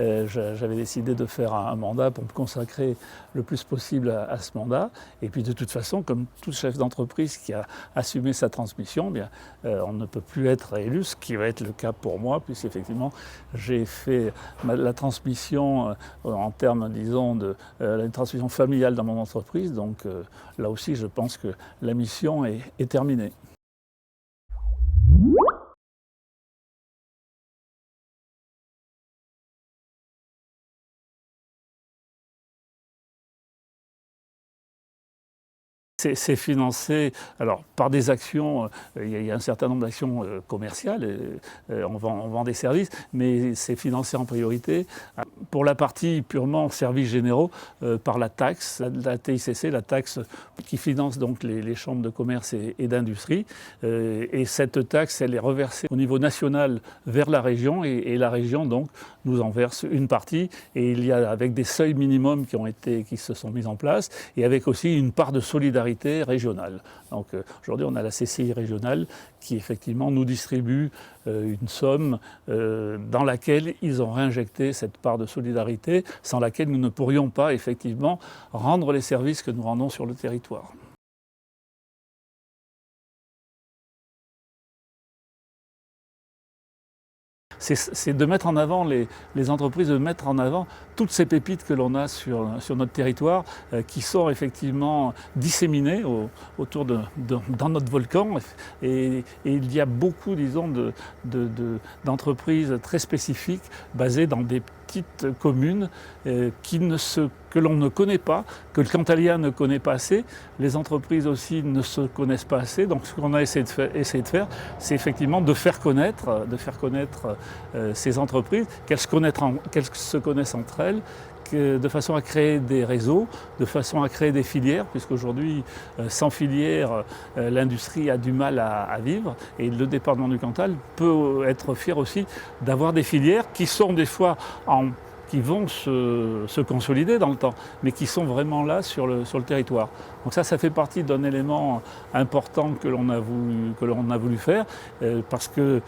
j'avais décidé de faire un mandat pour me consacrer le plus possible à ce mandat. Et puis de toute façon, comme tout chef d'entreprise qui a assumé sa transmission, bien, on ne peut plus être élu, ce qui va être le cas pour moi, puisqu'effectivement j'ai fait la transmission en termes, disons, de la transmission familiale dans mon entreprise. Donc là aussi, je pense que la mission est terminée. C'est financé alors, par des actions, il y a un certain nombre d'actions commerciales, on vend des services, mais c'est financé en priorité pour la partie purement services généraux par la taxe, la TICC, la taxe qui finance donc les chambres de commerce et d'industrie. Et cette taxe, elle est reversée au niveau national vers la région et la région donc nous en verse une partie. Et il y a avec des seuils minimums qui se sont mis en place et avec aussi une part de solidarité régionale. Donc aujourd'hui, on a la CCI régionale qui effectivement nous distribue une somme dans laquelle ils ont réinjecté cette part de solidarité sans laquelle nous ne pourrions pas effectivement rendre les services que nous rendons sur le territoire. C'est de mettre en avant les entreprises, de mettre en avant toutes ces pépites que l'on a sur notre territoire, qui sont effectivement disséminées autour dans notre volcan. Et il y a beaucoup, disons, d'entreprises très spécifiques basées dans des petites communes que l'on ne connaît pas, que le Cantalien ne connaît pas assez. Les entreprises aussi ne se connaissent pas assez. Donc ce qu'on a essayé de faire, c'est effectivement de faire connaître ces entreprises, qu'elles se connaissent entre elles, de façon à créer des réseaux, de façon à créer des filières, puisqu'aujourd'hui, sans filière, l'industrie a du mal à vivre. Et le département du Cantal peut être fier aussi d'avoir des filières qui sont des fois qui vont se consolider dans le temps, mais qui sont vraiment là sur le territoire. Donc ça fait partie d'un élément important que l'on a voulu faire, parce que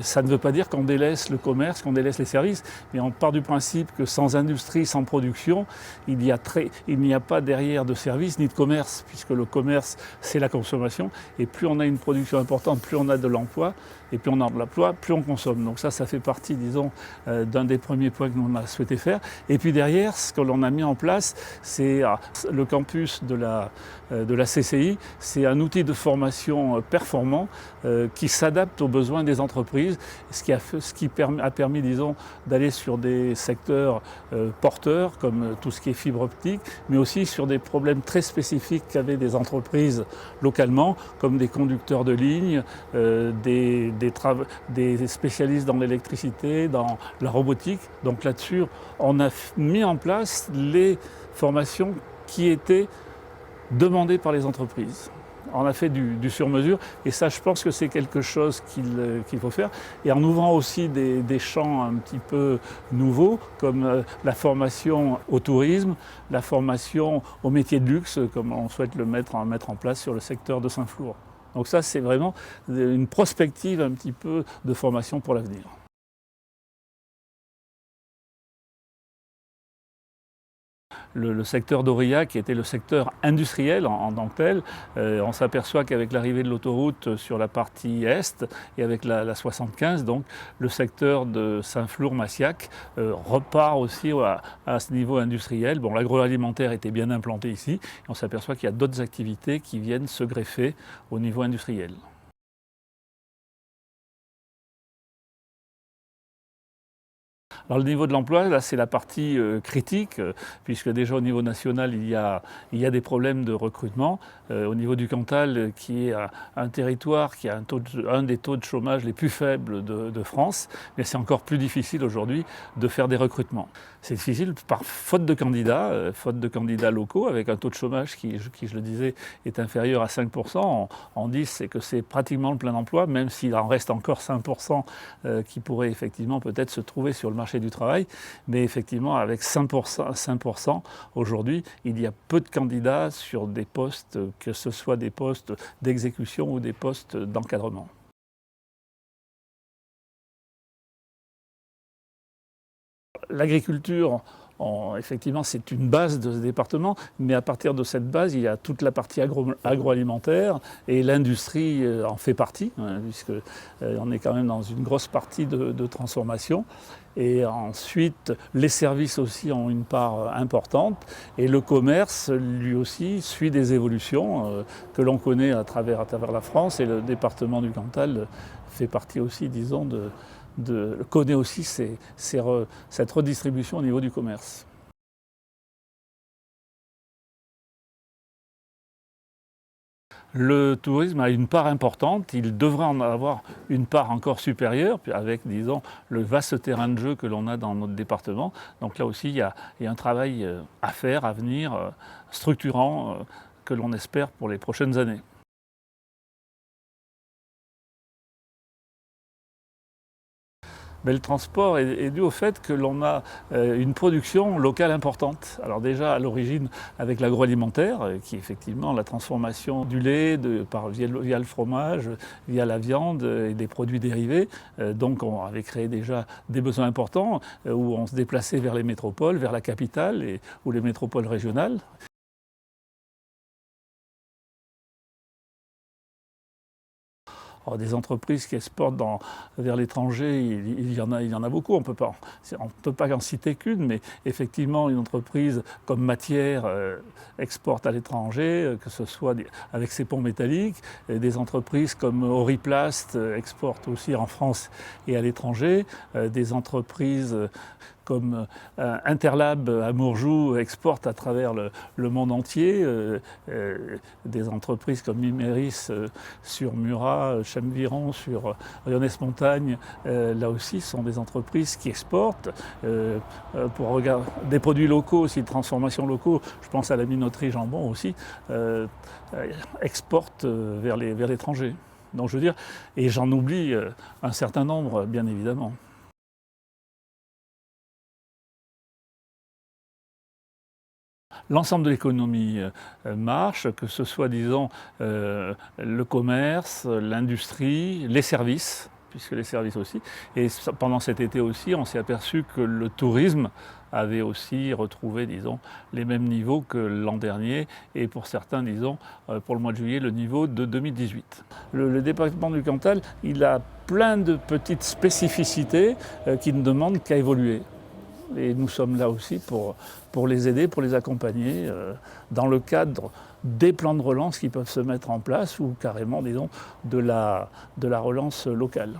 ça ne veut pas dire qu'on délaisse le commerce, qu'on délaisse les services, mais on part du principe que sans industrie, sans production, il n'y a pas derrière de service ni de commerce, puisque le commerce, c'est la consommation, et plus on a une production importante, plus on a de l'emploi, et plus on a de l'emploi, plus on consomme. Donc ça fait partie, disons, d'un des premiers points que l'on a souhaité faire. Et puis derrière, ce que l'on a mis en place, c'est le campus de la CCI. C'est un outil de formation performant qui s'adapte aux besoins des entreprises, ce qui a permis, disons, d'aller sur des secteurs porteurs, comme tout ce qui est fibre optique, mais aussi sur des problèmes très spécifiques qu'avaient des entreprises localement, comme des conducteurs de ligne, des spécialistes dans l'électricité, dans la robotique. Donc là-dessus, on a mis en place les formations qui étaient demandées par les entreprises. On a fait du sur-mesure et ça, je pense que c'est quelque chose qu'il faut faire. Et en ouvrant aussi des champs un petit peu nouveaux, comme la formation au tourisme, la formation au métier de luxe, comme on souhaite le mettre en place sur le secteur de Saint-Flour. Donc ça, c'est vraiment une prospective un petit peu de formation pour l'avenir. Le secteur d'Aurillac, qui était le secteur industriel en tant que tel, on s'aperçoit qu'avec l'arrivée de l'autoroute sur la partie est et avec la 75, donc le secteur de Saint-Flour-Massiac repart aussi à ce niveau industriel. Bon, l'agroalimentaire était bien implanté ici, et on s'aperçoit qu'il y a d'autres activités qui viennent se greffer au niveau industriel. Alors le niveau de l'emploi, là c'est la partie critique, puisque déjà au niveau national il y a des problèmes de recrutement. Au niveau du Cantal, qui est un territoire qui a un des taux de chômage les plus faibles de France, mais c'est encore plus difficile aujourd'hui de faire des recrutements. C'est difficile par faute de candidats locaux, avec un taux de chômage qui, je le disais, est inférieur à 5%. En 10, c'est que c'est pratiquement le plein emploi, même s'il en reste encore 5% qui pourraient effectivement peut-être se trouver sur le marché du travail. Mais effectivement, avec 5% aujourd'hui, il y a peu de candidats sur des postes, que ce soit des postes d'exécution ou des postes d'encadrement. l'agriculture, effectivement, c'est une base de ce département, mais à partir de cette base, il y a toute la partie agroalimentaire et l'industrie en fait partie, hein, puisqu'on est quand même dans une grosse partie de transformation. Et ensuite, les services aussi ont une part importante et le commerce, lui aussi, suit des évolutions que l'on connaît à travers la France, et le département du Cantal fait partie aussi, disons, connaît aussi cette redistribution au niveau du commerce. Le tourisme a une part importante, il devrait en avoir une part encore supérieure, avec, disons, le vaste terrain de jeu que l'on a dans notre département. Donc là aussi, il y a un travail à faire, à venir, structurant, que l'on espère pour les prochaines années. Mais le transport est dû au fait que l'on a une production locale importante. Alors déjà à l'origine avec l'agroalimentaire, qui est effectivement la transformation du lait via le fromage, via la viande et des produits dérivés. Donc on avait créé déjà des besoins importants où on se déplaçait vers les métropoles, vers la capitale ou les métropoles régionales. Alors, des entreprises qui exportent vers l'étranger, il y en a beaucoup. On ne peut pas en citer qu'une, mais effectivement, une entreprise comme Matière exporte à l'étranger, que ce soit avec ses ponts métalliques. Et des entreprises comme Oriplast exportent aussi en France et à l'étranger. Des entreprises comme Interlab à Mourjoux exporte à travers le monde entier. Des entreprises comme Mimeris sur Murat, Chemviron sur Lyonnes Montagne, là aussi sont des entreprises qui exportent. Pour regarder des produits locaux aussi, de transformation locaux, je pense à la minoterie Jambon aussi, exportent vers l'étranger. Donc je veux dire, et j'en oublie un certain nombre, bien évidemment. L'ensemble de l'économie marche, que ce soit, disons, le commerce, l'industrie, les services, puisque les services aussi. Et pendant cet été aussi, on s'est aperçu que le tourisme avait aussi retrouvé, disons, les mêmes niveaux que l'an dernier, et pour certains, disons, pour le mois de juillet, le niveau de 2018. Le département du Cantal, il a plein de petites spécificités qui ne demandent qu'à évoluer. Et nous sommes là aussi pour les aider, pour les accompagner dans le cadre des plans de relance qui peuvent se mettre en place, ou carrément, disons, de la relance locale.